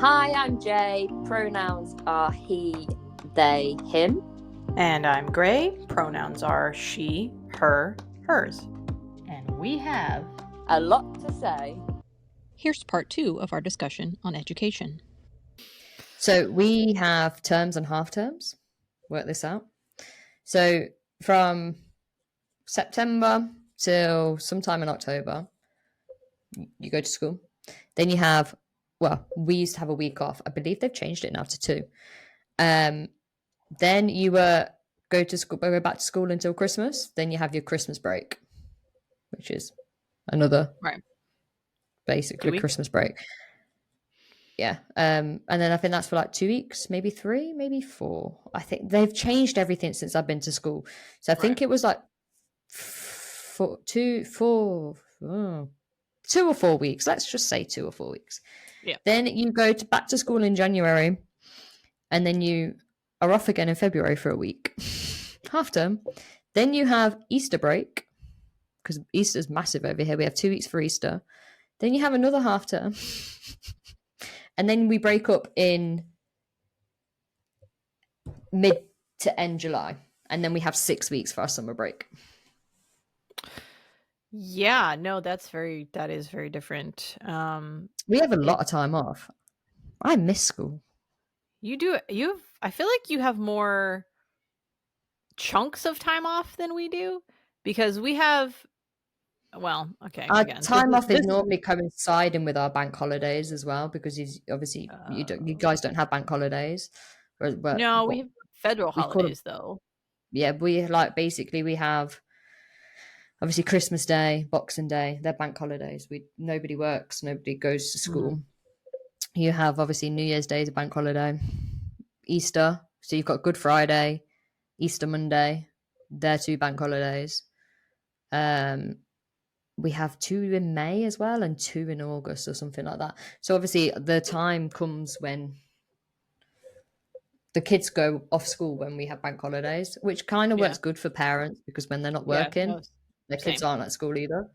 Hi, I'm Jay. Pronouns are he, they, him. And I'm Gray. Pronouns are she, her, hers. And we have a lot to say. Here's part 2 of our discussion on education. So we have terms and half terms. Work this out. So from September till sometime in October, you go to school. Then you have, we used to have a week off. I believe they've changed it now to 2. Then you go back to school until Christmas. Then you have your Christmas break, which is another basically Christmas break. Yeah. And then I think that's for like 2 weeks, maybe 3, maybe 4. I think they've changed everything since I've been to school. So I think it was like 2 or 4 weeks. Let's just say 2 or 4 weeks. Yeah. Then you go back to school in January, and then you are off again in February for a week, half term. Then you have Easter break, because Easter's massive over here. We have 2 weeks for Easter. Then you have another half term. And then we break up in mid to end July. And then we have 6 weeks for our summer break. Yeah, no, that is very different. We have a lot of time off. I miss school. You do. I feel like you have more chunks of time off than we do, because we have. Well, okay. Our time off is normally coinciding with our bank holidays as well, because obviously you guys don't have bank holidays. No, we have federal holidays though. Yeah, we have obviously Christmas Day, Boxing Day. They're bank holidays. Nobody works, nobody goes to school. Mm-hmm. You have obviously New Year's Day is a bank holiday, Easter. So you've got Good Friday, Easter Monday. They're 2 bank holidays. We have 2 in May as well, and 2 in August or something like that. So obviously the time comes when the kids go off school when we have bank holidays, which kind of works good for parents, because when they're not working, their kids aren't at school either.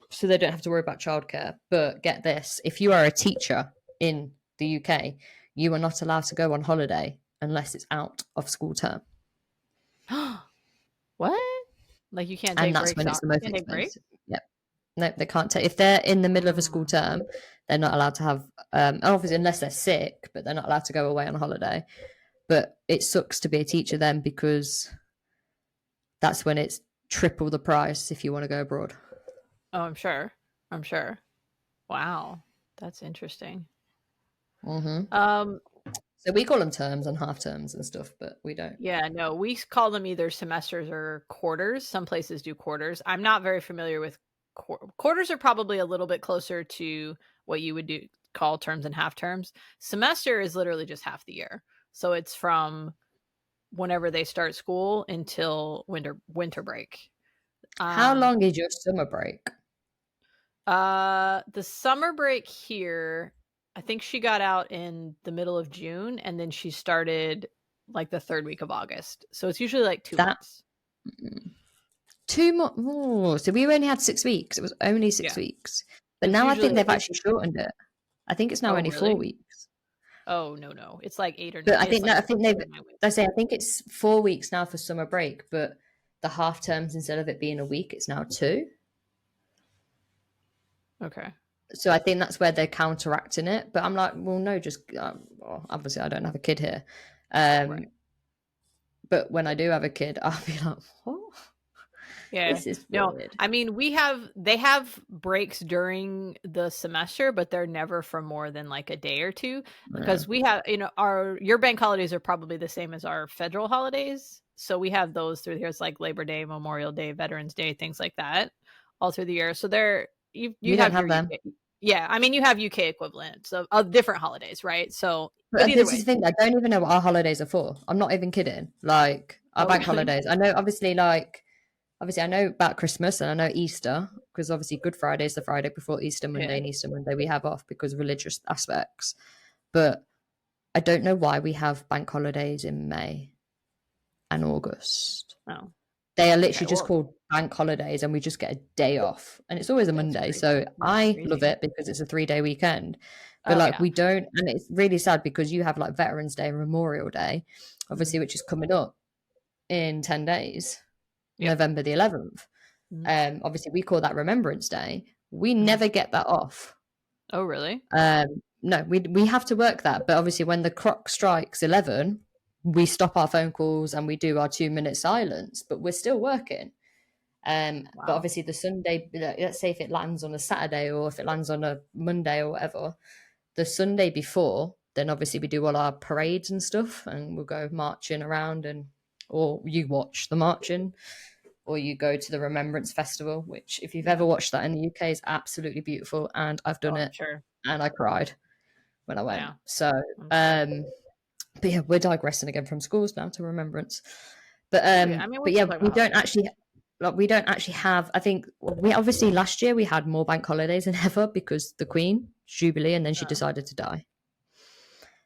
So they don't have to worry about childcare. But get this, if you are a teacher in the UK, you are not allowed to go on holiday unless it's out of school term. What? Like you can't take breaks? And that's when it's the most expensive. Yep. No, they can't take. If they're in the middle of a school term, they're not allowed to have, obviously unless they're sick, but they're not allowed to go away on holiday. But it sucks to be a teacher then, because that's when it's triple the price if you want to go abroad. Oh, I'm sure. Wow. That's interesting. Mm-hmm. So we call them terms and half terms and stuff, but we don't. Yeah, no, we call them either semesters or quarters. Some places do quarters. I'm not very familiar with quarters. Are probably a little bit closer to what you would call terms and half terms. Semester is literally just half the year. So it's from whenever they start school until winter break. How long is your summer break? The summer break here, I think she got out in the middle of June, and then she started like the 3rd week of August. So it's usually like 2 months. 2 months. Oh, so we only had 6 weeks. It was only 6 weeks. But now I think they've actually shortened it. I think it's now only 4 weeks. Oh, no. It's like 8 or 9. But I think I think it's 4 weeks now for summer break, but the half terms, instead of it being a week, it's now 2. Okay. So I think that's where they're counteracting it. But I'm like, well, no, just obviously I don't have a kid here. But when I do have a kid, I'll be like, what? Yeah. This is weird. No, I mean, they have breaks during the semester, but they're never for more than like a day or 2, because we have, your bank holidays are probably the same as our federal holidays. So we have those through here. It's like Labor Day, Memorial Day, Veterans Day, things like that all through the year. So you don't have them. Yeah, I mean, you have UK equivalents of different holidays, right? So, but this is the thing. I don't even know what our holidays are for. I'm not even kidding. Like our bank holidays. I know, obviously, I know about Christmas and I know Easter, because obviously Good Friday is the Friday before Easter Monday, and Easter Monday we have off because of religious aspects. But I don't know why we have bank holidays in May and August. Oh. They are literally just called bank holidays, and we just get a day off, and it's always a Monday. Crazy. So I love it because it's a 3-day weekend. But we don't, and it's really sad because you have like Veterans Day and Memorial Day, obviously, which is coming up in 10 days, November the 11th. Obviously, we call that Remembrance Day. We never get that off. Oh, really? No, we have to work that. But obviously, when the clock strikes 11, we stop our phone calls and we do our 2-minute silence. But we're still working. But obviously, the Sunday, let's say if it lands on a Saturday or if it lands on a Monday or whatever, the Sunday before, then obviously we do all our parades and stuff, and we'll go marching around, or you watch the marching, or you go to the Remembrance Festival, which if you've ever watched that in the UK is absolutely beautiful, and I've done it, and I cried when I went. So, but yeah, we're digressing again from schools now to Remembrance. But we don't actually have. I think we obviously last year we had more bank holidays than ever because the Queen Jubilee, and then she decided to die.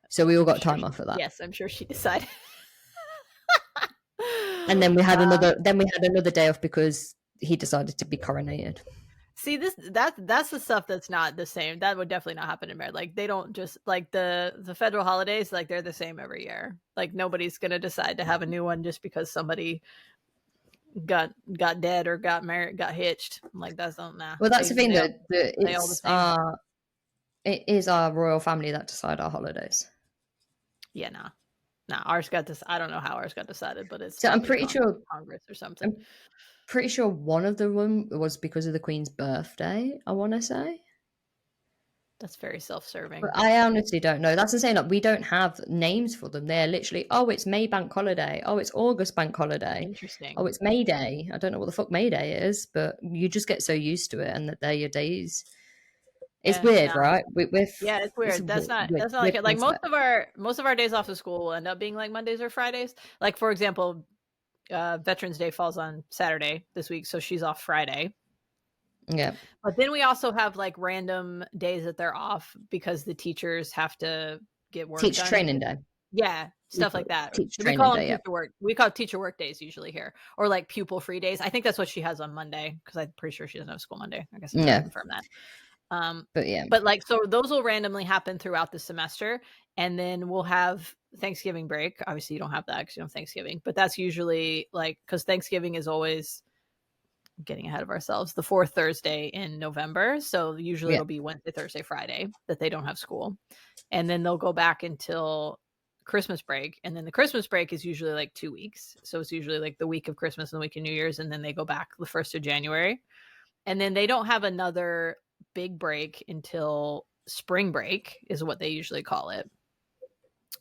So we all got time off of that. Yes, I'm sure she decided. And then we had another day off because he decided to be coronated. See, that's the stuff that's not the same. That would definitely not happen in America. Like they don't just like the federal holidays, like they're the same every year. Like nobody's gonna decide to have a new one just because somebody got dead or got married, got hitched. Like that's not Well, that's the thing that it is our royal family that decide our holidays. Yeah, nah, ours got this. I don't know how ours got decided, but it's. So I'm pretty sure Congress or something. I'm pretty sure one of them was because of the Queen's birthday. I want to say. That's very self-serving. But I honestly don't know. That's the same. Like we don't have names for them. They're literally, it's May Bank Holiday. Oh, it's August Bank Holiday. Interesting. Oh, it's May Day. I don't know what the fuck May Day is, but you just get so used to it, and that they're your days. It's weird, right? It's weird. That's not like it. Like most of our days off of school will end up being like Mondays or Fridays. Like for example, Veterans Day falls on Saturday this week, so she's off Friday. Yeah. But then we also have like random days that they're off because the teachers have to get work Teacher done. training day. Yeah, stuff like that. We call them teacher work. We call it teacher work days usually here, or like pupil free days. I think that's what she has on Monday because I'm pretty sure she doesn't have school Monday. I guess I can confirm that. But like so those will randomly happen throughout the semester, and then we'll have Thanksgiving break. Obviously, you don't have that because you don't have Thanksgiving, but that's usually like because Thanksgiving is always getting ahead of ourselves the fourth Thursday in November. So usually it'll be Wednesday, Thursday, Friday that they don't have school, and then they'll go back until Christmas break, and then the Christmas break is usually like 2 weeks. So it's usually like the week of Christmas and the week of New Year's, and then they go back the 1st of January, and then they don't have another big break until spring break is what they usually call it.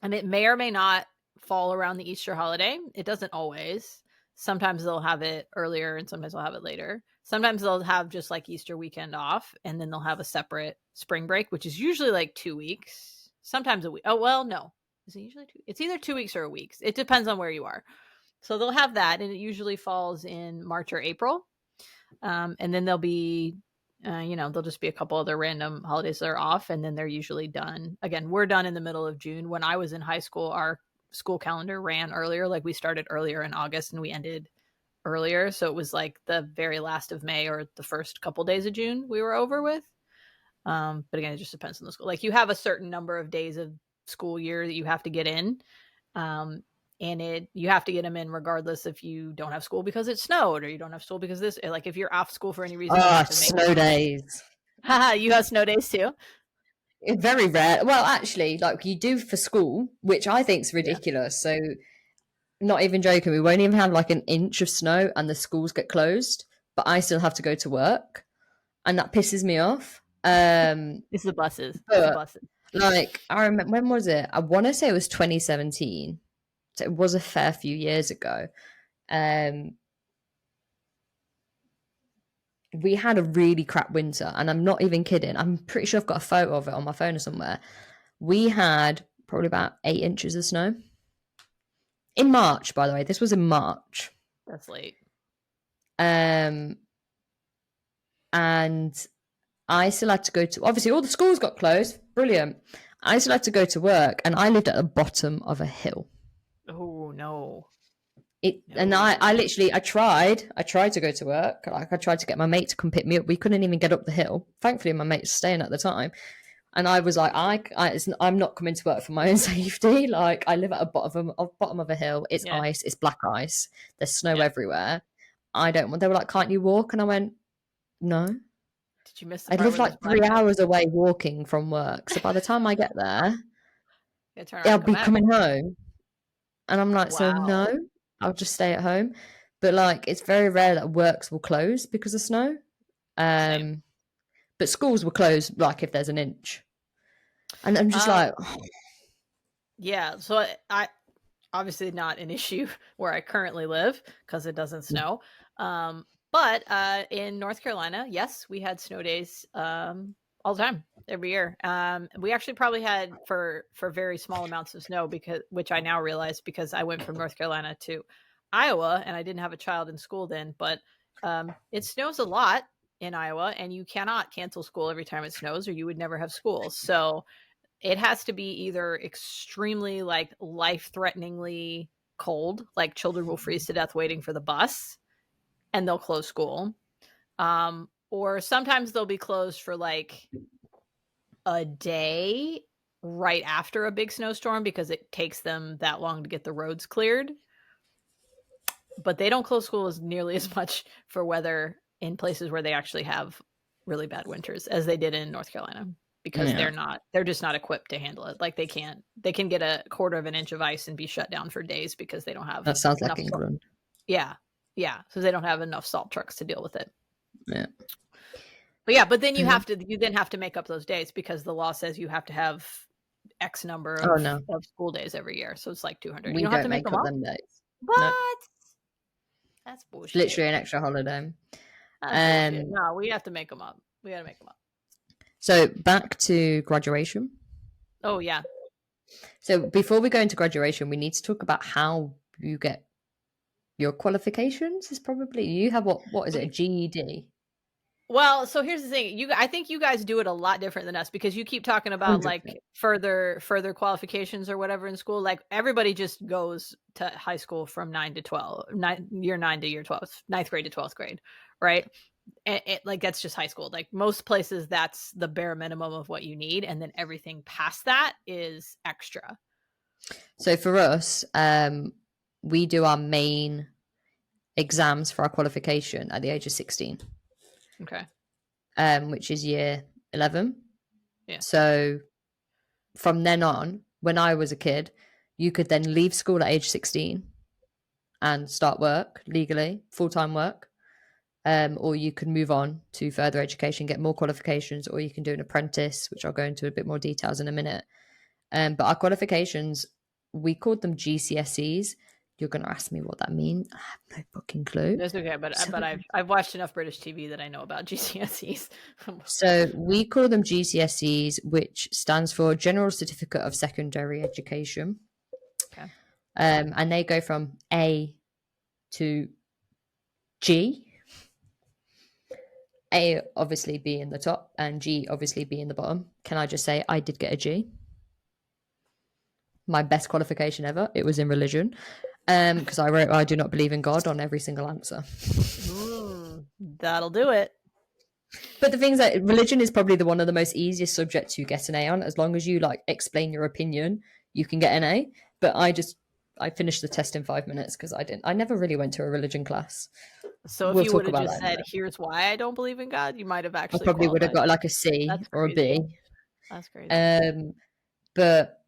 And it may or may not fall around the Easter holiday. It doesn't always. Sometimes they'll have it earlier and sometimes they'll have it later. Sometimes they'll have just like Easter weekend off, and then they'll have a separate spring break, which is usually like 2 weeks, sometimes a week. Oh, well, no. Is it usually 2? It's either 2 weeks or a week. It depends on where you are. So they'll have that, and it usually falls in March or April. And then there'll be there'll just be a couple other random holidays that are off, and then they're usually done. Again, we're done in the middle of June. When I was in high school, our school calendar ran earlier. Like we started earlier in August and we ended earlier. So it was like the very last of May or the first couple days of June we were over with. But again, it just depends on the school. Like you have a certain number of days of school year that you have to get in. And you have to get them in regardless if you don't have school because it snowed, or you don't have school because this, like if you're off school for any reason. Snow days. Haha, you have snow days too? It's very rare. Well, actually, like you do for school, which I think is ridiculous. So not even joking, we won't even have like an inch of snow and the schools get closed, but I still have to go to work, and that pisses me off. It's the buses. Like I remember, when was it? I want to say it was 2017. So it was a fair few years ago. We had a really crap winter, and I'm not even kidding. I'm pretty sure I've got a photo of it on my phone or somewhere. We had probably about 8 inches of snow. In March, by the way. This was in March. That's late. And I still had to go to, obviously all the schools got closed. Brilliant. I still had to go to work, and I lived at the bottom of a hill. Oh, no. And I tried to go to work. Like, I tried to get my mate to come pick me up. We couldn't even get up the hill. Thankfully, my mate's staying at the time. And I was like, I'm not coming to work for my own safety. Like, I live at a bottom of a hill. It's ice. It's black ice. There's snow everywhere. I don't want. They were like, can't you walk? And I went, no. Did you miss the I live like 3 hours away walking from work. So by the time I get there, I'll be coming home. And I'm like, so no, I'll just stay at home. But like, it's very rare that works will close because of snow. But schools will close like if there's an inch. And I'm just like, yeah. So I obviously not an issue where I currently live because it doesn't snow. But in North Carolina, yes, we had snow days all the time, every year. We actually probably had for very small amounts of snow, which I now realize because I went from North Carolina to Iowa and I didn't have a child in school then, but it snows a lot in Iowa and you cannot cancel school every time it snows or you would never have school. So it has to be either extremely like life-threateningly cold, like children will freeze to death waiting for the bus and they'll close school. Or sometimes they'll be closed for like a day right after a big snowstorm because it takes them that long to get the roads cleared. But they don't close school as nearly as much for weather in places where they actually have really bad winters as they did in North Carolina because they're just not equipped to handle it. Like they can get a quarter of an inch of ice and be shut down for days because they don't have that sounds like England. Yeah. So they don't have enough salt trucks to deal with it. Yeah. But then you have to make up those days because the law says you have to have X number of school days every year. So it's like 200. We you don't have to make up them days. What? No. That's bullshit. It's literally an extra holiday. No, we have to make them up. We got to make them up. So back to graduation. Oh, yeah. So before we go into graduation, we need to talk about how you get your qualifications. Is probably you have what is it, a GED? Well, so here's the thing. I think you guys do it a lot different than us because you keep talking about 100%. Like further qualifications or whatever in school. Like everybody just goes to high school from year 9 to year 12, 9th grade to 12th grade, right? And like that's just high school. Like most places, that's the bare minimum of what you need, and then everything past that is extra. So for us, we do our main exams for our qualification at the age of 16. Okay. Which is year 11. Yeah. So from then on, when I was a kid, you could then leave school at age 16 and start work legally, full-time work. Or you can move on to further education, get more qualifications, or you can do an apprentice, which I'll go into a bit more details in a minute. But our qualifications, we called them GCSEs. You're going to ask me what that means. I have no fucking clue. That's okay, but I've watched enough British TV that I know about GCSEs. So we call them GCSEs, which stands for General Certificate of Secondary Education. Okay. And they go from A to G. A obviously being the top and G obviously being the bottom. Can I just say I did get a G? My best qualification ever. It was in religion. Because I wrote I do not believe in God on every single answer. That'll do it. But the thing is that religion is probably one of the most easiest subjects to get an A on. As long as you like explain your opinion, you can get an A. But I finished the test in 5 minutes because I never really went to a religion class. So if you would have just said, here's why I don't believe in God, you might have actually I probably would have got like a C or a B. That's crazy. But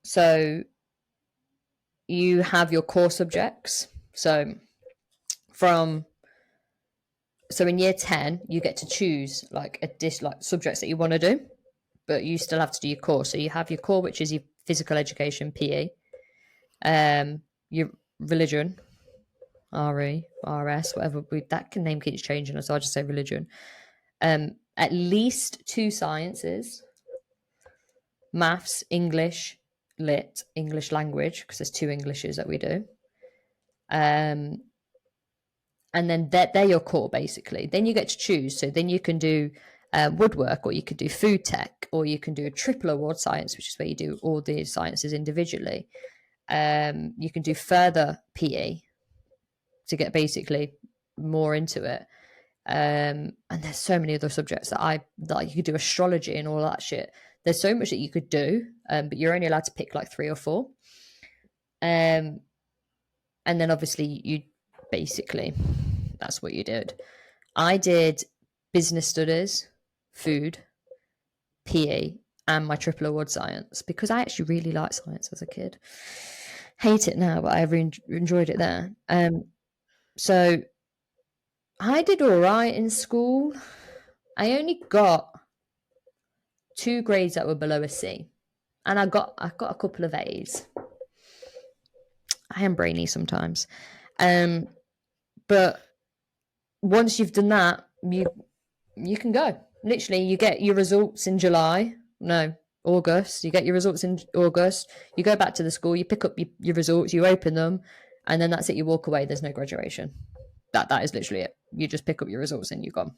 so you have your core subjects. So in year 10, you get to choose like subjects that you want to do, but you still have to do your core. So you have your core, which is your physical education, PE, your religion, RE, RS, whatever. That name keeps changing, so I'll just say religion. At least 2 sciences, maths, English, lit, English language, because there's 2 Englishes that we do. And then they're your core, basically. Then you get to choose. So then you can do woodwork, or you could do food tech, or you can do a triple award science, which is where you do all the sciences individually. You can do further PE to get basically more into it. And there's so many other subjects that you could do astrology and all that shit. There's so much that you could do, but you're only allowed to pick like 3 or 4. And then obviously you basically, that's what you did. I did business studies, food, PE, and my triple award science, because I actually really liked science as a kid. Hate it now, but I enjoyed it there. So I did all right in school. I only got 2 grades that were below a C, and I got a couple of A's. I am brainy sometimes, but once you've done that, you can go. Literally, you get your results in August. You get your results in August. You go back to the school. You pick up your results. You open them, and then that's it. You walk away. There's no graduation. That is literally it. You just pick up your results and you're gone.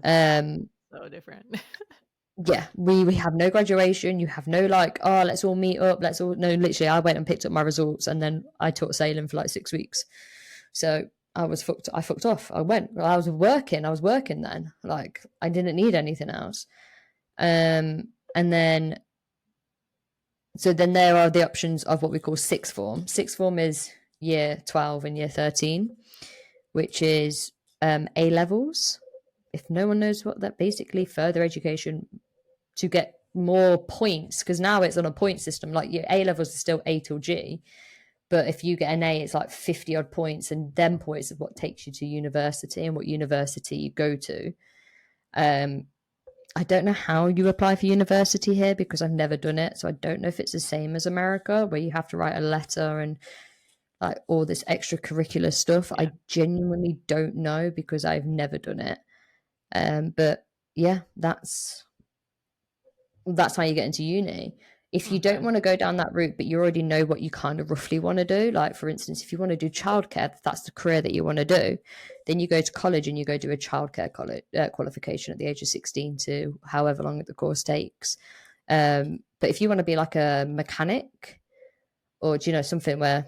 So different. Yeah, we have no graduation. You have no like, oh, let's all meet up. No, literally, I went and picked up my results, and then I taught sailing for like 6 weeks. So I fucked off. I was working then. Like, I didn't need anything else. And then there are the options of what we call sixth form. Sixth form is year 12 and year 13, which is A levels. If no one knows what that, basically further education to get more points, because now it's on a point system. Like, your A levels is still A till G, but if you get an A, it's like 50 odd points, and them points is what takes you to university and what university you go to. I don't know how you apply for university here, because I've never done it, so I don't know if it's the same as America, where you have to write a letter and like all this extracurricular stuff. Yeah. I genuinely don't know, because I've never done it. But yeah, that's how you get into uni. If you don't want to go down that route, but you already know what you kind of roughly want to do, like for instance, if you want to do childcare, that's the career that you want to do, then you go to college and you go do a childcare qualification at the age of 16 to however long the course takes. But if you want to be like a mechanic, or something where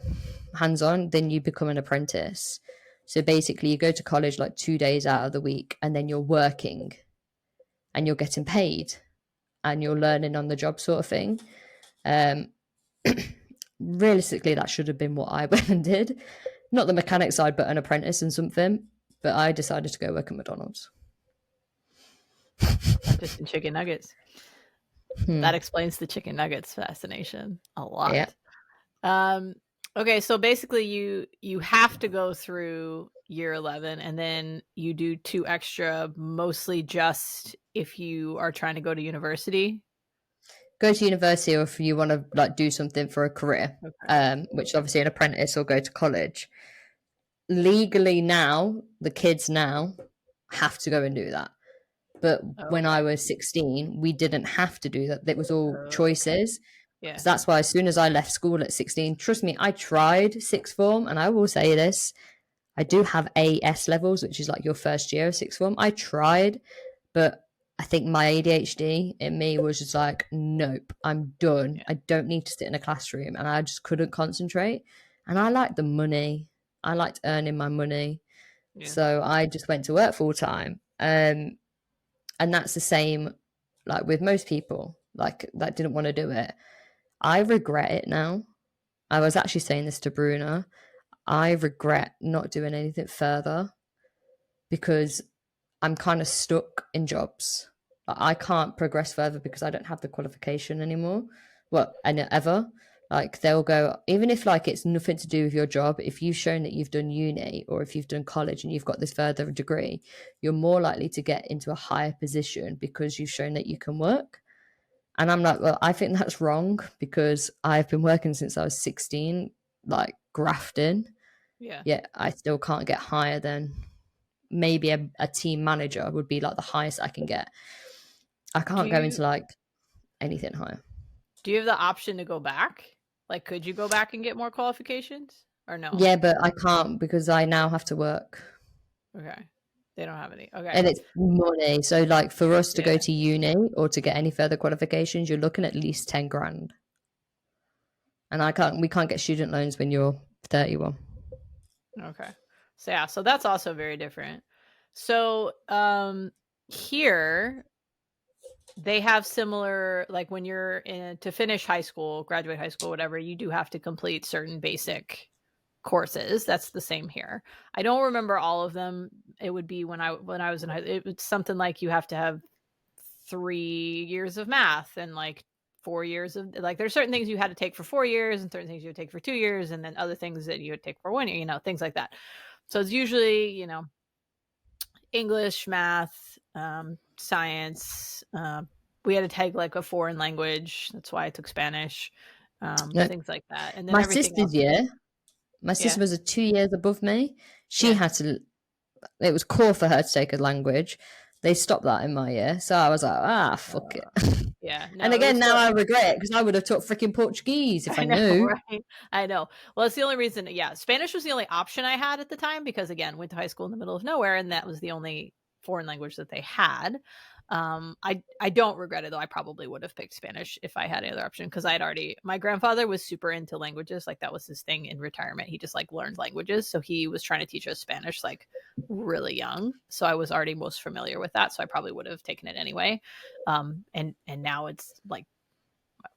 hands-on, then you become an apprentice. So basically you go to college like 2 days out of the week, and then you're working and you're getting paid and you're learning on the job sort of thing. Realistically, that should have been what I went and did. Not the mechanic side, but an apprentice and something. But I decided to go work at McDonald's. Just in chicken nuggets. That explains the chicken nuggets fascination a lot. Yeah. Okay, so basically you have to go through year 11, and then you do 2 extra, mostly just if you are trying to go to university. Go to university, or if you want to like do something for a career, which obviously an apprentice, or go to college. Legally now, the kids now have to go and do that. But when I was 16, we didn't have to do that. It was all choices. Yeah. So that's why as soon as I left school at 16, trust me, I tried sixth form, and I will say this, I do have AS levels, which is like your first year of sixth form. I tried, but I think my ADHD in me was just like, nope, I'm done. Yeah. I don't need to sit in a classroom, and I just couldn't concentrate. And I liked the money. I liked earning my money. Yeah. So I just went to work full time. And that's the same like with most people like that didn't want to do it. I regret it now. I was actually saying this to Bruna. I regret not doing anything further, because I'm kind of stuck in jobs. I can't progress further because I don't have the qualification anymore. Well, and ever. Like, they'll go, even if like it's nothing to do with your job, if you've shown that you've done uni, or if you've done college and you've got this further degree, you're more likely to get into a higher position because you've shown that you can work. And I'm like, well, I think that's wrong, because I've been working since I was 16, like grafting. Yeah. Yet I still can't get higher than maybe a team manager would be like the highest I can get. I can't go into like anything higher. Do you have the option to go back? Like, could you go back and get more qualifications, or no? Yeah, but I can't, because I now have to work. Okay. They don't have any. Okay. And it's money. So like for us to go to uni or to get any further qualifications, you're looking at least 10 grand. And we can't get student loans when you're 31. Okay. So yeah, so that's also very different. So here they have similar, like when you're to finish high school, graduate high school, whatever, you do have to complete certain basic courses. That's the same here. I don't remember all of them. It would be when I was in high, it was something like you have to have 3 years of math and like 4 years of, like, there's certain things you had to take for 4 years and certain things you would take for 2 years, and then other things that you would take for 1 year, things like that. So it's usually, English, math, science. We had to take like a foreign language. That's why I took Spanish, things like that. And then my sister's year, my sister was 2 years above me. She had to, it was core for her to take a language. They stopped that in my year. So I was like, fuck it. Yeah. No, and again, now I regret it because I would have taught freaking Portuguese if I knew. Right? I know. Well, it's the only reason. Yeah. Spanish was the only option I had at the time because, again, went to high school in the middle of nowhere, and that was the only foreign language that they had. I don't regret it, though. I probably would have picked Spanish if I had any other option, because my grandfather was super into languages. Like, that was his thing in retirement. He just like learned languages. So he was trying to teach us Spanish like really young. So I was already most familiar with that. So I probably would have taken it anyway. And now it's like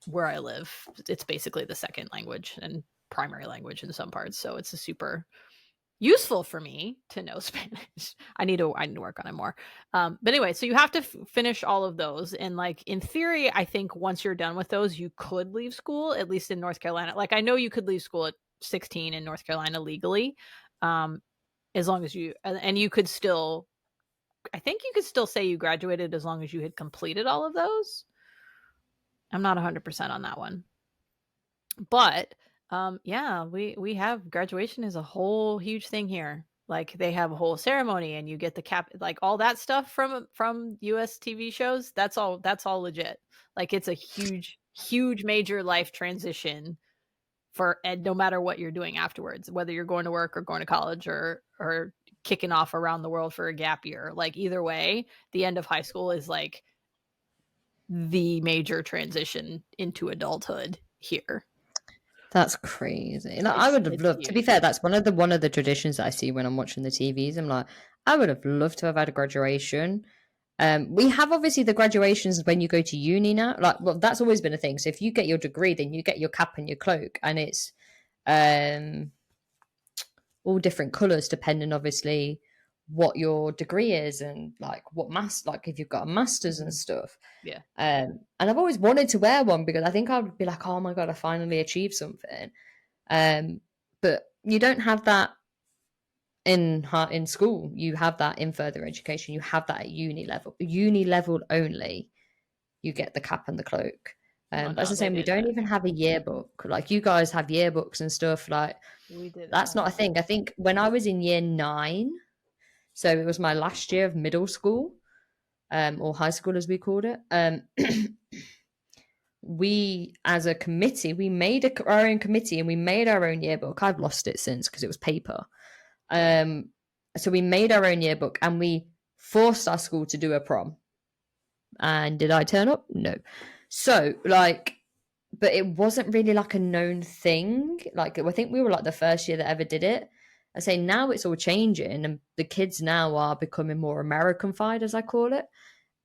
where I live, it's basically the second language and primary language in some parts. So it's a super useful for me to know Spanish. I need to work on it more. But anyway, so you have to finish all of those. And like, in theory, I think once you're done with those, you could leave school, at least in North Carolina. Like, I know you could leave school at 16 in North Carolina legally, as long as and you could still, I think you could still say you graduated as long as you had completed all of those. I'm not 100% on that one. But we have graduation is a whole huge thing here. Like, they have a whole ceremony, and you get the cap, like all that stuff from US TV shows. That's all legit. Like, it's a huge major life transition and no matter what you're doing afterwards, whether you're going to work or going to college or kicking off around the world for a gap year. Like, either way, the end of high school is like the major transition into adulthood here. That's crazy. Like, I would have loved, to be fair, that's one of the traditions that I see when I'm watching the TVs. I'm like, I would have loved to have had a graduation. We have obviously the graduations when you go to uni now. Like, well, that's always been a thing. So if you get your degree, then you get your cap and your cloak, and it's all different colours depending, obviously, what your degree is and like what like if you've got a master's and stuff. Yeah. And I've always wanted to wear one because I think I would be like, oh my god, I finally achieved something. But you don't have that in school. You have that in further education. You have that at uni level only. You get the cap and the cloak. As the same, we don't even have a yearbook. Like, you guys have yearbooks and stuff. Like, we did. That's not a thing. I think when I was in year 9, so it was my last year of middle school, or high school as we called it. We, as a committee, we made our own committee and we made our own yearbook. I've lost it since because it was paper. So we made our own yearbook and we forced our school to do a prom. And did I turn up? No. So like, but it wasn't really like a known thing. Like, I think we were like the first year that ever did it. I say now it's all changing, and the kids now are becoming more American-fied, as I call it.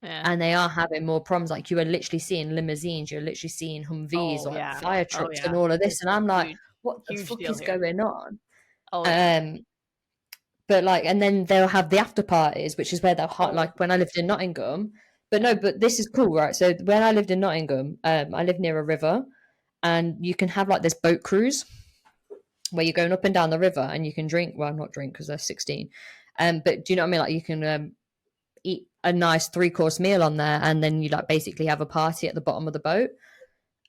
Yeah. And they are having more proms. Like, you are literally seeing limousines, you're literally seeing Humvees, fire trucks, and all of this. And I'm like, what the fuck is going on? But like, and then they'll have the after parties, which is where they'll like when I lived in Nottingham. But no, but this is cool, right? So when I lived in Nottingham, I lived near a river, and you can have like this boat cruise where you're going up and down the river and you can drink. Well, not drink because they're 16. But do you know what I mean? Like, you can eat a nice 3-course meal on there, and then you like basically have a party at the bottom of the boat.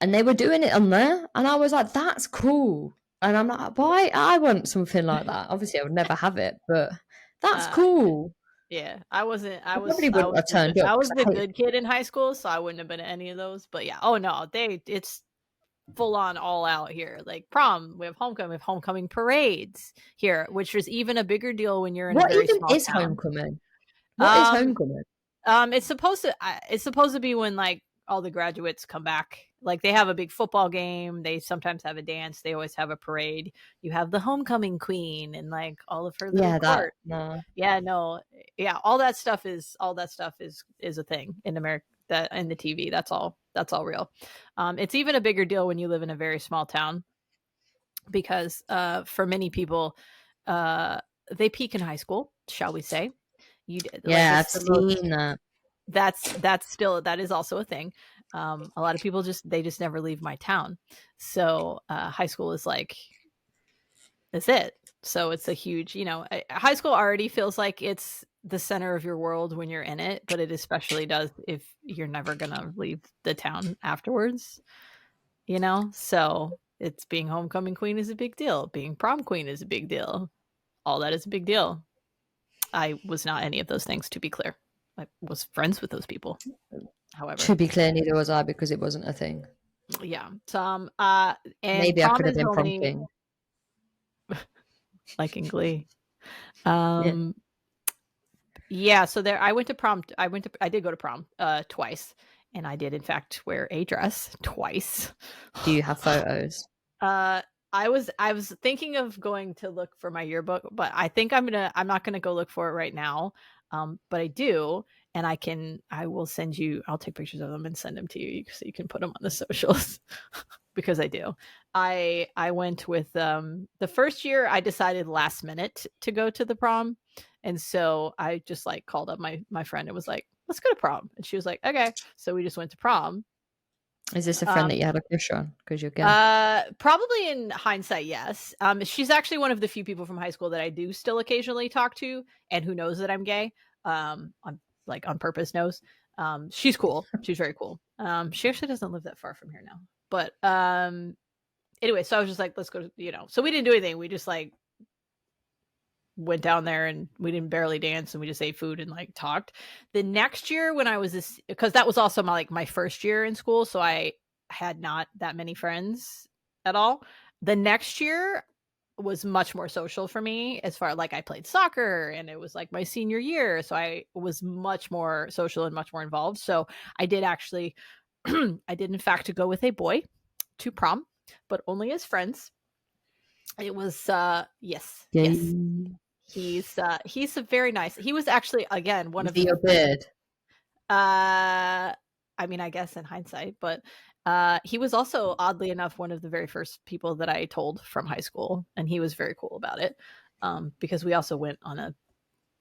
And they were doing it on there, and I was like, that's cool. And I'm like, why? I want something like that. Obviously, I would never have it, but that's cool. Yeah, I was the good kid in high school, so I wouldn't have been at any of those. But yeah, oh no, it's full on all out here. Like prom, we have homecoming parades here, which is even a bigger deal when you're in a very small town. What is homecoming? What is homecoming? It's supposed to be when like all the graduates come back Like they have a big football game. They sometimes have a dance. They always have a parade. You have the homecoming queen and like all of her little court. Yeah, no, yeah, all that stuff is a thing in America. That in the TV, that's all real. It's even a bigger deal when you live in a very small town, because for many people, they peak in high school, shall we say? I've seen that. That is also a thing. A lot of people just never leave my town. So high school is like, that's it. So it's a huge, high school already feels like it's the center of your world when you're in it, but it especially does if you're never gonna leave the town afterwards. So it's being homecoming queen is a big deal. Being prom queen is a big deal. All that is a big deal. I was not any of those things, to be clear. I was friends with those people. However, to be clear, neither was I, because it wasn't a thing. Yeah. And maybe I could have been prom king. Like in Glee. Yeah. So there, I went to prom. I did go to prom twice, and I did in fact wear a dress twice. Do you have photos? I was thinking of going to look for my yearbook, but I think I'm not gonna go look for it right now. But I do, and I will send you. I'll take pictures of them and send them to you so you can put them on the socials. Because I do. I went with the first year. I decided last minute to go to the prom, and so I just like called up my friend and was like, "Let's go to prom," and she was like, "Okay." So we just went to prom. Is this a friend that you had a crush on? Because you're gay. Probably in hindsight, yes. She's actually one of the few people from high school that I do still occasionally talk to, and who knows that I'm gay. On purpose knows. She's cool. She's very cool. She actually doesn't live that far from here now. But anyway, so I was just like, let's go. So we didn't do anything. We just like went down there and we didn't barely dance, and we just ate food and like talked. The next year when I was because that was also my first year in school, so I had not that many friends at all. The next year was much more social for me, as far like I played soccer, and it was like my senior year, so I was much more social and much more involved. So I did actually I did in fact go with a boy to prom, but only as friends. It was yes. He's a very nice. He was actually again one of your beard. I mean, I guess in hindsight, but he was also oddly enough one of the very first people that I told from high school, and he was very cool about it. Because we also went on a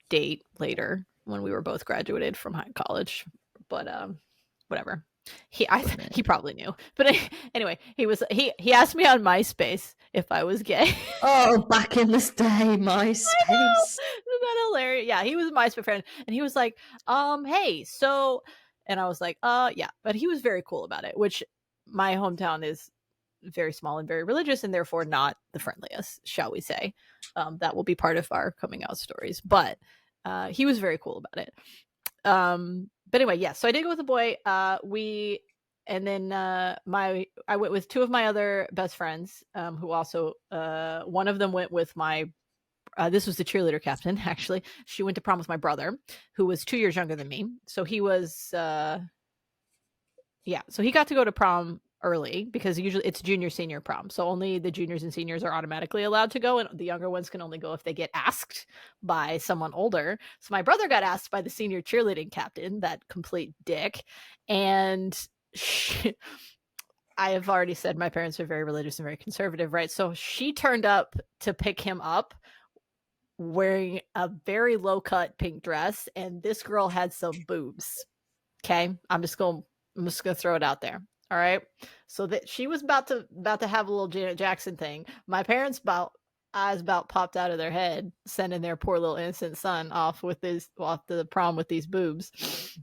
date later when we were both graduated from college, but whatever. He probably knew, but anyway, he asked me on MySpace if I was gay. Oh, back in this day, MySpace. Isn't that hilarious? Yeah, he was a MySpace friend, and he was like, hey, so, and I was like, yeah, but he was very cool about it. Which my hometown is very small and very religious, and therefore not the friendliest, shall we say. That will be part of our coming out stories, but he was very cool about it. But anyway, yeah, so I did go with a boy. And then I went with two of my other best friends, who also one of them went with my this was the cheerleader captain, actually. She went to prom with my brother, who was 2 years younger than me. So he was so he got to go to prom early, because usually it's junior senior prom, so only the juniors and seniors are automatically allowed to go, and the younger ones can only go if they get asked by someone older. So my brother got asked by the senior cheerleading captain, that complete dick. And I have already said my parents are very religious and very conservative, right? So she turned up to pick him up wearing a very low cut pink dress, and this girl had some boobs. Okay, I'm just gonna throw it out there. All right. So that she was about to have a little Janet Jackson thing. My parents eyes about popped out of their head, sending their poor little innocent son off to the prom with these boobs.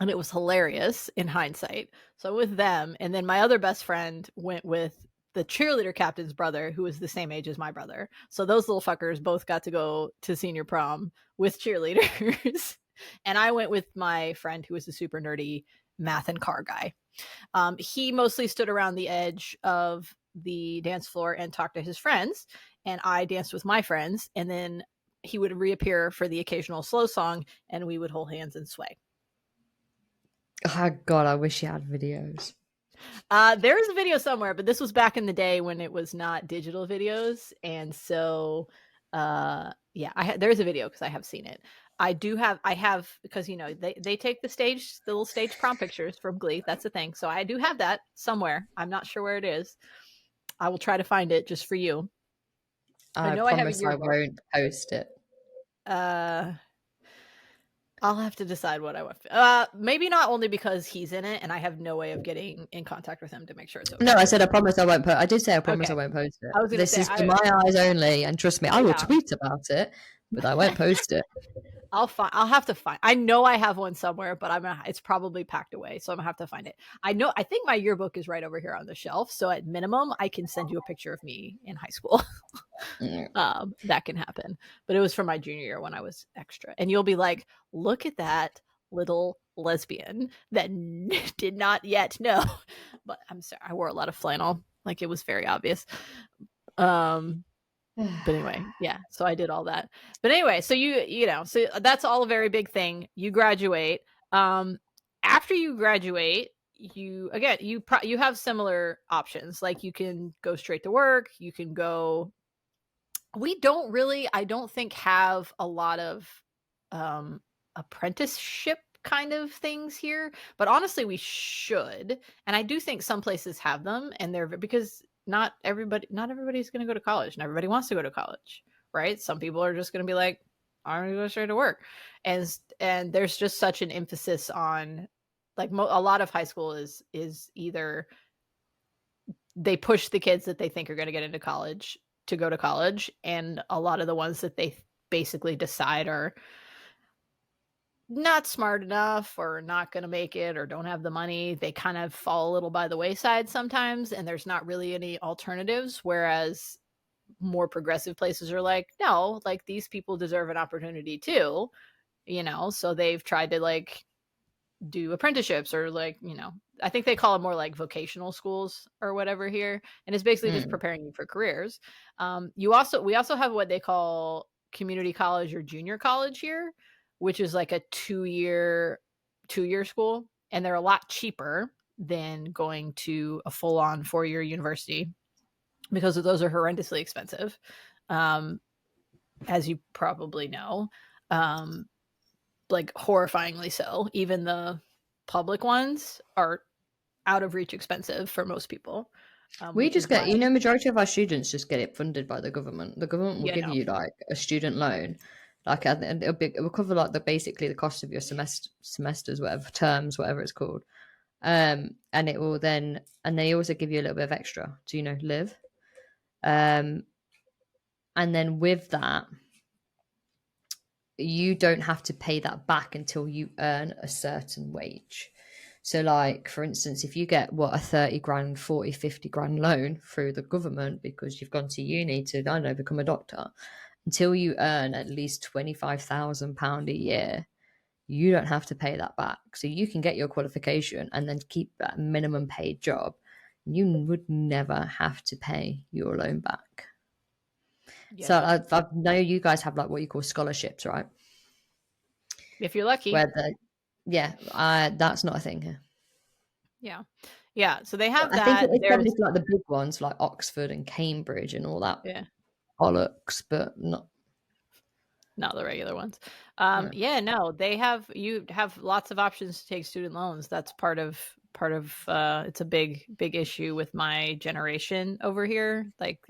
And it was hilarious in hindsight. So with them, and then my other best friend went with the cheerleader captain's brother, who was the same age as my brother. So those little fuckers both got to go to senior prom with cheerleaders. And I went with my friend who was a super nerdy math and car guy. He mostly stood around the edge of the dance floor and talked to his friends, and I danced with my friends, and then he would reappear for the occasional slow song, and we would hold hands and sway. Oh God, I wish you had videos. There's a video somewhere, but this was back in the day when it was not digital videos. And so, yeah, there's a video because I have seen it. I have, because, you know, they take the little stage prom pictures from Glee. That's the thing. So I do have that somewhere. I'm not sure where it is. I will try to find it just for you. I know promise I I won't post it. I'll have to decide what I want. Maybe not, only because he's in it and I have no way of getting in contact with him to make sure it's okay. No, I said I promise I won't post. I did say I promise I won't post it. This is for my eyes only, and trust me, I will tweet about it, but I won't post it. I'll have to find. I know I have one somewhere, but it's probably packed away, so I'm gonna have to find it. I think my yearbook is right over here on the shelf, so at minimum, I can send you a picture of me in high school. That can happen, but it was from my junior year when I was extra, and you'll be like, "Look at that little lesbian that did not yet know." But I'm sorry, I wore a lot of flannel, like it was very obvious. But anyway, yeah, so I did all that. But anyway, so you know, so that's all a very big thing. You graduate. After you graduate, you have similar options. Like you can go straight to work, you can go. We don't really, I don't think, have a lot of apprenticeship kind of things here, but honestly we should. And I do think some places have them, and they're, because not everybody's going to go to college, and everybody wants to go to college, right? Some people are just going to be like, I'm going to go straight to work. And there's just such an emphasis on, like, a lot of high school is either they push the kids that they think are going to get into college to go to college, and a lot of the ones that they basically decide are not smart enough or not going to make it or don't have the money, they kind of fall a little by the wayside sometimes, and there's not really any alternatives. Whereas more progressive places are like, no, like these people deserve an opportunity too, you know, so they've tried to like do apprenticeships, or like, you know, I think they call it more like vocational schools or whatever here, and it's basically just preparing you for careers. We also have what they call community college or junior college here, which is like a two-year school, and they're a lot cheaper than going to a full-on 4-year university, because those are horrendously expensive, as you probably know, like horrifyingly so. Even the public ones are out of reach expensive for most people. We just get, you know, majority of our students just get it funded by the government. The government will give you like a student loan, like, and it will cover like basically the cost of your semesters, whatever, terms, whatever it's called. And it will then, and they also give you a little bit of extra to, you know, live. And then with that, you don't have to pay that back until you earn a certain wage. So like, for instance, if you get a 30 grand, 40, 50 grand loan through the government because you've gone to uni to, I don't know, become a doctor, until you earn at least £25,000 a year, you don't have to pay that back. So you can get your qualification and then keep that minimum paid job. You would never have to pay your loan back. Yeah. So I know you guys have like what you call scholarships, right? If you're lucky. That's not a thing here. Yeah. So they have that. I think it's probably like the big ones like Oxford and Cambridge and all that. Yeah. Bollocks, but not the regular ones. You have lots of options to take student loans. That's part of it's a big issue with my generation over here. Like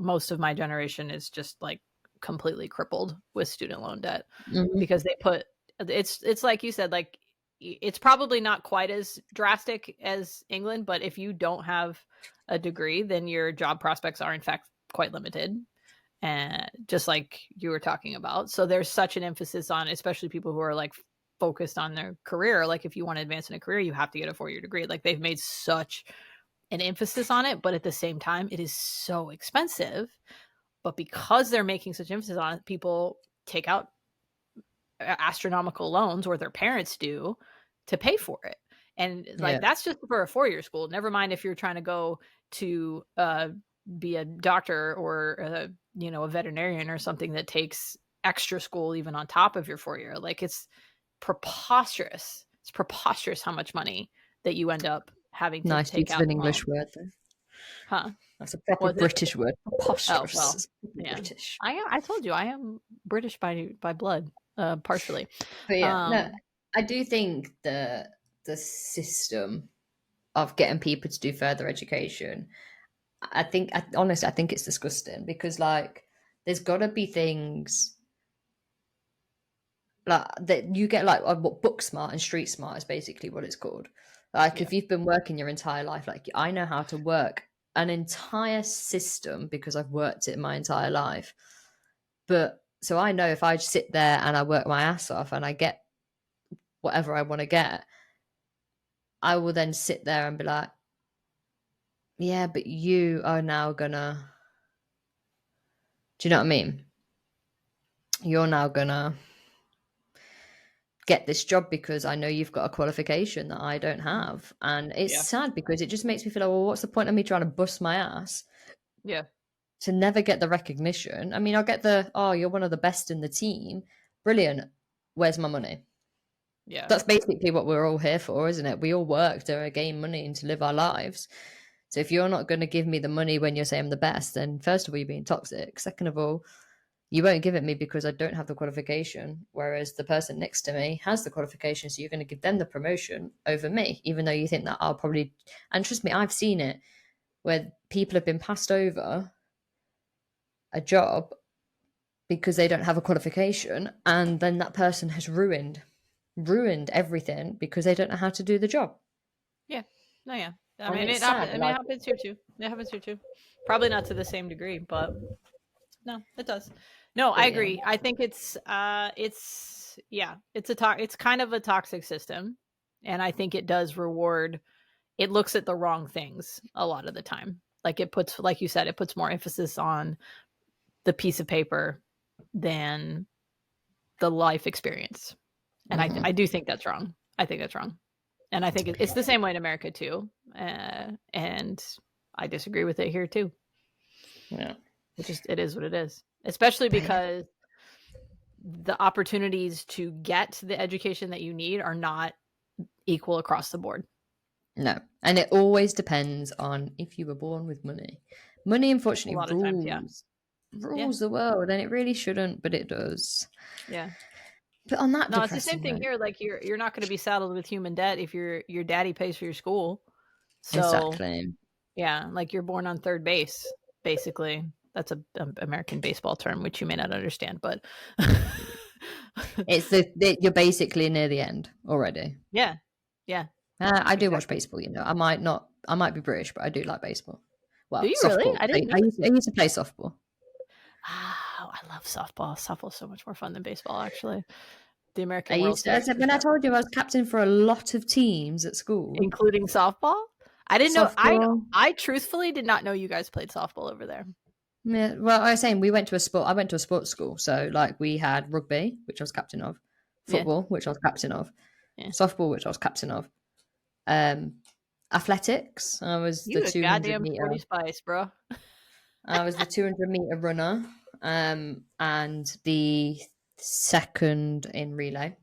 most of my generation is just like completely crippled with student loan debt, because they put, it's like you said, like it's probably not quite as drastic as England, but if you don't have a degree, then your job prospects are in fact quite limited, and just like you were talking about. So there's such an emphasis on, especially people who are like focused on their career, like if you want to advance in a career, you have to get a 4-year degree. Like they've made such an emphasis on it, but at the same time it is so expensive. But because they're making such emphasis on it, people take out astronomical loans, or their parents do, to pay for it. And like that's just for a 4-year school. Never mind if you're trying to go to be a doctor or a veterinarian or something that takes extra school even on top of your 4-year. Like it's preposterous. It's preposterous how much money that you end up having to nice take use of out an English loans. word there. Huh? That's a proper British word. Preposterous. Oh, well, yeah. British. I told you I am British by blood, partially. But yeah, no, I do think the system of getting people to do further education, honestly, I think it's disgusting, because like there's got to be things like that you get, like what book smart and street smart is basically what it's called. Like if you've been working your entire life, like I know how to work an entire system because I've worked it my entire life. But so I know if I sit there and I work my ass off and I get whatever I want to get, I will then sit there and be like, yeah, but you are now gonna, do you know what I mean? You're now gonna get this job because I know you've got a qualification that I don't have. And it's sad because it just makes me feel like, well, what's the point of me trying to bust my ass? Yeah. To never get the recognition. I mean, I'll get you're one of the best in the team. Brilliant. Where's my money? Yeah. That's basically what we're all here for, isn't it? We all work to gain money and to live our lives. So if you're not going to give me the money when you're saying I'm the best, then first of all, you're being toxic. Second of all, you won't give it me because I don't have the qualification, whereas the person next to me has the qualification, so you're going to give them the promotion over me, even though you think that I'll probably... And trust me, I've seen it, where people have been passed over a job because they don't have a qualification, and then that person has ruined everything because they don't know how to do the job. Yeah. No, yeah. I mean, it happens here too. It happens here too. Probably not to the same degree, but no, it does. No, I agree. I think it's kind of a toxic system, and I think it does reward. It looks at the wrong things a lot of the time. Like it puts, like you said, it puts more emphasis on the piece of paper than the life experience, and I do think that's wrong. I think that's wrong, and I think it's the same way in America too. And I disagree with it here too. Yeah, it is what it is. Especially because the opportunities to get the education that you need are not equal across the board. No. And it always depends on if you were born with money. Money, unfortunately, rules the world, and it really shouldn't, but it does. Yeah. But on that, it's the same thing here. Like you're not going to be saddled with human debt if your daddy pays for your school. So, exactly. Yeah, like you're born on third base, basically. That's a American baseball term, which you may not understand, but it's you're basically near the end already. Yeah. I do watch baseball. I might be British, but I do like baseball. Well, do you softball. Really? I used to play softball. Oh, I love softball. Softball's so much more fun than baseball, actually. The American When I told you I was captain for a lot of teams at school, including softball. I didn't know. I truthfully did not know you guys played softball over there. Yeah, well, I was saying I went to a sports school, so like we had rugby, which I was captain of, football, which I was captain of, softball, which I was captain of, athletics. I was the 200 meter. 40 spice, bro. I was the 200 meter runner, and the second in relay.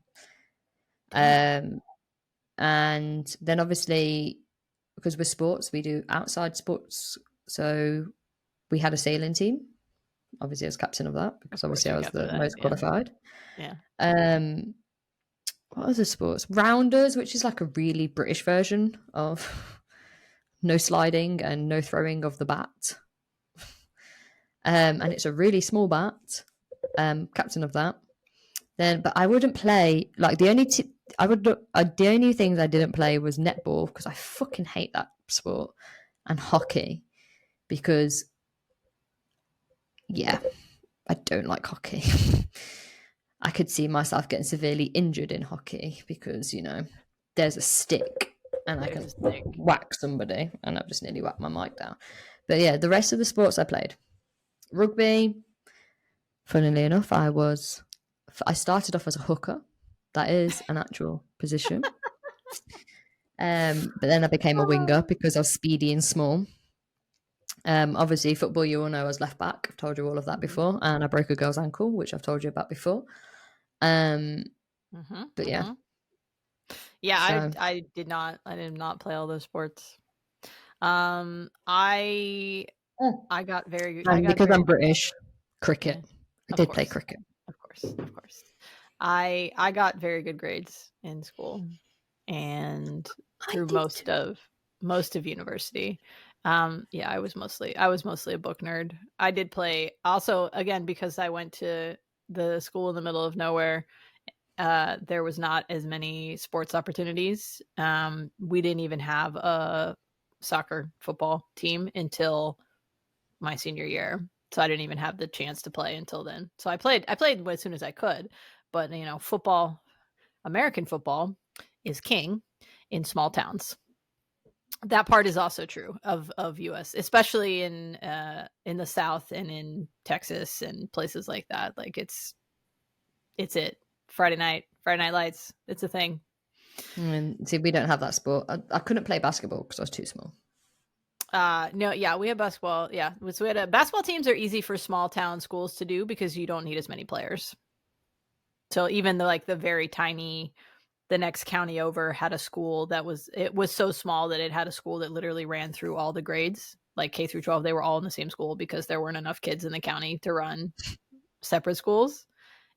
And then obviously, because we're sports, we do outside sports. So we had a sailing team. Obviously, I was captain of that because obviously I was the most qualified. Yeah. What other sports? Rounders, which is like a really British version of no sliding and no throwing of the bat. And it's a really small bat. Captain of that. But I wouldn't play like the only things I didn't play was netball because I fucking hate that sport, and hockey because I don't like hockey. I could see myself getting severely injured in hockey because there's a stick and I can whack somebody, and I've just nearly whacked my mic down. But yeah, the rest of the sports I played, rugby. Funnily enough, I started off as a hooker. That is an actual position. But then I became a winger because I was speedy and small. Obviously, football, you all know I was left back. I've told you all of that before. And I broke a girl's ankle, which I've told you about before. But yeah. Yeah, So. I did not play all those sports. I got very good. Because I'm British, cricket. Yeah, I did play cricket. Of course. I got very good grades in school and through most of university. Yeah, I was mostly a book nerd. I did play also, again, because I went to the school in the middle of nowhere. There was not as many sports opportunities. We didn't even have a soccer football team until my senior year. So I didn't even have the chance to play until then. So I played as soon as I could. But, football, American football is king in small towns. That part is also true of US, especially in the South and in Texas and places like that. Like it's it. Friday night lights. It's a thing. See, we don't have that sport. I couldn't play basketball because I was too small. No, yeah, we have basketball. Yeah, so we had basketball teams are easy for small town schools to do because you don't need as many players. So even the very tiny, the next county over had a school that was so small that it had a school that literally ran through all the grades, like K through 12. They were all in the same school because there weren't enough kids in the county to run separate schools.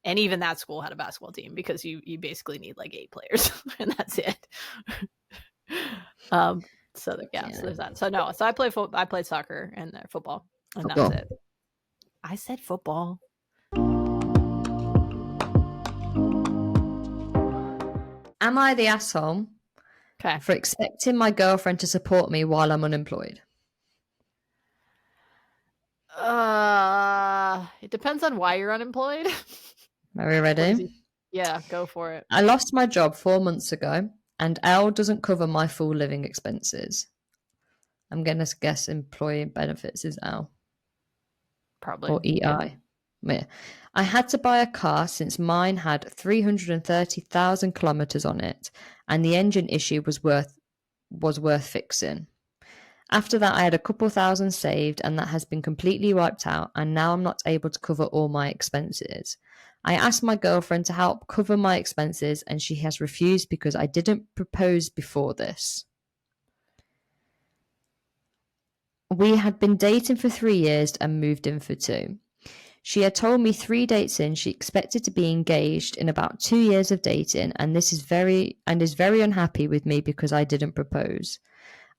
And even that school had a basketball team because you basically need like 8 players and that's it. So there's that. So no, so I played soccer and football, and that's it. I said football. Am I the asshole for expecting my girlfriend to support me while I'm unemployed? It depends on why you're unemployed. Are we ready? Yeah, go for it. I lost my job 4 months ago, and Elle doesn't cover my full living expenses. I'm going to guess employee benefits is Elle. Probably. Or EI. Yeah. I had to buy a car since mine had 330,000 kilometers on it, and the engine issue was worth fixing. After that, I had a couple thousand saved, and that has been completely wiped out, and now I'm not able to cover all my expenses. I asked my girlfriend to help cover my expenses, and she has refused because I didn't propose before this. We had been dating for 3 years and moved in for 2. She had told me 3 dates in she expected to be engaged in about 2 years of dating, and is very unhappy with me because I didn't propose.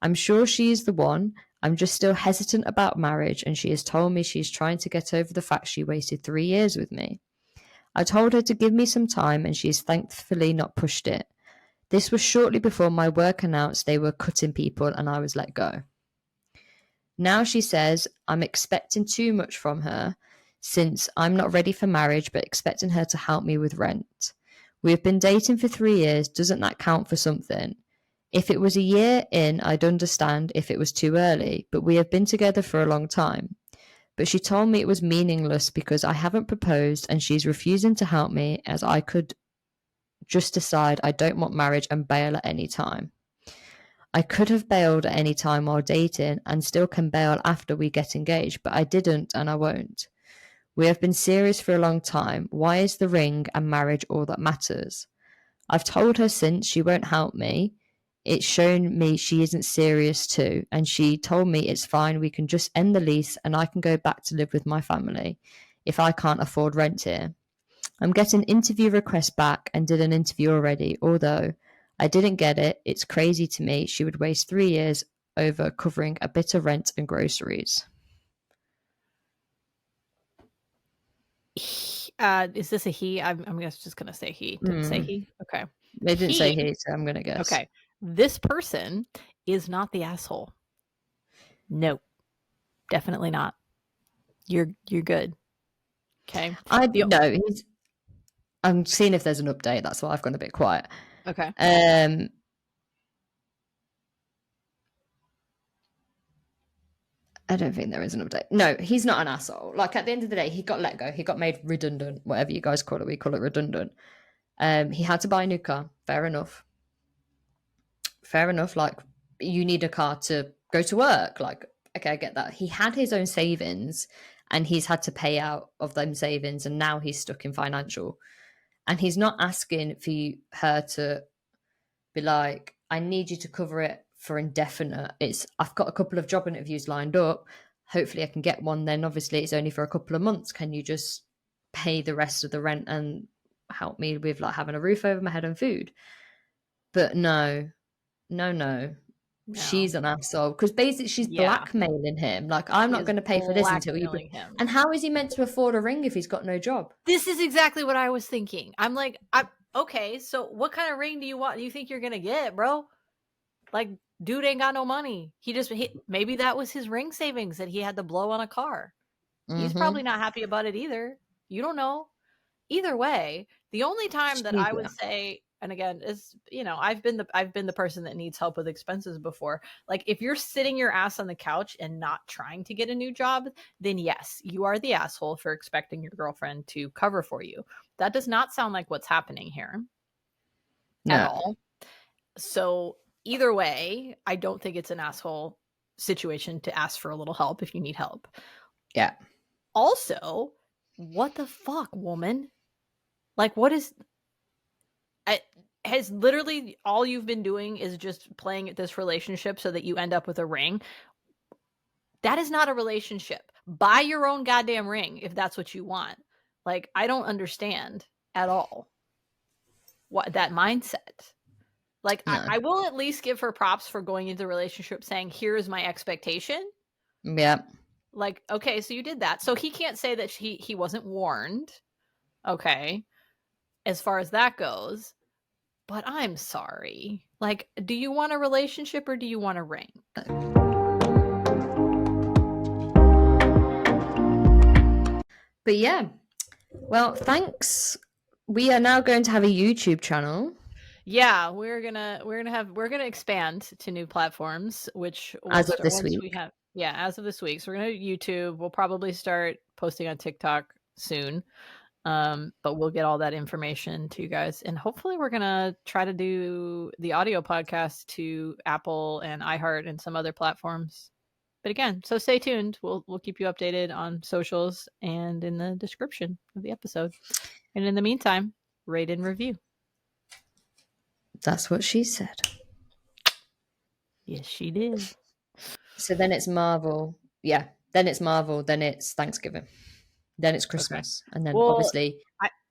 I'm sure she is the one. I'm just still hesitant about marriage, and she has told me she's trying to get over the fact she wasted 3 years with me. I told her to give me some time, and she has thankfully not pushed it. This was shortly before my work announced they were cutting people and I was let go. Now she says I'm expecting too much from her since I'm not ready for marriage but expecting her to help me with rent. We have been dating for 3 years. Doesn't that count for something? If it was a year in, I'd understand if it was too early, but we have been together for a long time. But she told me it was meaningless because I haven't proposed and she's refusing to help me, as I could just decide I don't want marriage and bail at any time. I could have bailed at any time while dating and still can bail after we get engaged, but I didn't and I won't. We have been serious for a long time. Why is the ring and marriage all that matters? I've told her since she won't help me. It's shown me she isn't serious too, and she told me it's fine, we can just end the lease and I can go back to live with my family if I can't afford rent here. I'm getting interview requests back and did an interview already, although I didn't get it. It's crazy to me she would waste 3 years over covering a bit of rent and groceries. Is this a he? I'm just going to say he. Did it say he? Okay. They didn't say he, so I'm going to guess. Okay. This person is not the asshole. No, definitely not. You're good. Okay. I'm seeing if there's an update. That's why I've gone a bit quiet. Okay. I don't think there is an update. No, he's not an asshole. Like, at the end of the day, he got let go. He got made redundant, whatever you guys call it. We call it redundant. He had to buy a new car. Fair enough. Like, you need a car to go to work. Like, okay, I get that. He had his own savings and he's had to pay out of them savings, and now he's stuck in financial. And he's not asking for her to be like, I need you to cover it for indefinite. I've got a couple of job interviews lined up. Hopefully I can get one. Then obviously it's only for a couple of months. Can you just pay the rest of the rent and help me with like having a roof over my head and food? But no. She's an asshole because basically she's blackmailing him. Like, I'm not going to pay for this until you. And how is he meant to afford a ring if he's got no job? This is exactly what I was thinking. I'm like, okay, so what kind of ring do you want? Do you think you're going to get, bro? Like, dude ain't got no money. Maybe that was his ring savings that he had to blow on a car. He's probably not happy about it either. You don't know. Either way, the only time that I would say, and again, is, you know, I've been the person that needs help with expenses before. Like, if you're sitting your ass on the couch and not trying to get a new job, then yes, you are the asshole for expecting your girlfriend to cover for you. That does not sound like what's happening here at all. So either way, I don't think it's an asshole situation to ask for a little help if you need help. Yeah. Also, what the fuck, woman? Like, what is... has literally all you've been doing is just playing at this relationship so that you end up with a ring. That is not a relationship. Buy your own goddamn ring if that's what you want. Like, I don't understand at all what that mindset. Like, no. I will at least give her props for going into the relationship saying, here is my expectation. Yeah. Like, okay, so you did that. So he can't say that he wasn't warned. Okay. As far as that goes. But I'm sorry. Like, do you want a relationship or do you want a ring? But yeah. Well, thanks. We are now going to have a YouTube channel. Yeah, we're gonna expand to new platforms, which as of this week. As of this week. So we're gonna YouTube. We'll probably start posting on TikTok soon. But we'll get all that information to you guys, and hopefully we're gonna try to do the audio podcast to Apple and iHeart and some other platforms. But again, so stay tuned. We'll keep you updated on socials and in the description of the episode. And in the meantime, rate and review. That's what she said. Yes, she did. So then it's Marvel. Yeah. Then it's Marvel. Then it's Thanksgiving. Then it's Christmas, and then obviously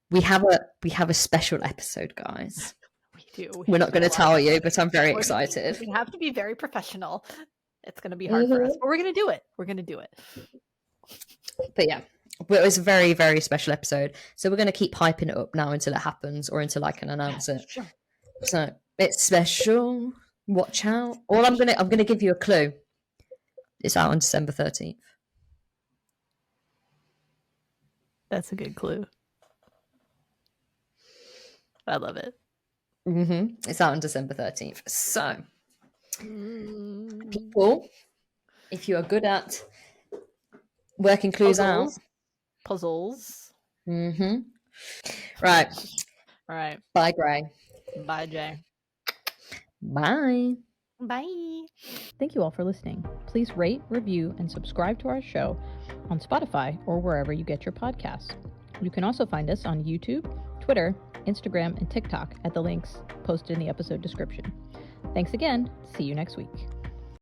we have a special episode, guys. We do. We're not going to tell you, but I'm very excited. We have to be very professional. It's going to be hard for us, but we're going to do it. We're going to do it. But yeah, it was a very, very special episode. So we're going to keep hyping it up now until it happens, or until I can announce it. Sure. So it's special. Watch out! I'm going to give you a clue. It's out on December 13th. That's a good clue. I love it. It's out on December 13th. So, people, if you are good at working clues out. Puzzles. Right. All right. Bye, Gray. Bye, Jay. Bye. Bye. Thank you all for listening. Please rate, review, and subscribe to our show on Spotify or wherever you get your podcasts. You can also find us on YouTube, Twitter, Instagram, and TikTok at the links posted in the episode description. Thanks again. See you next week.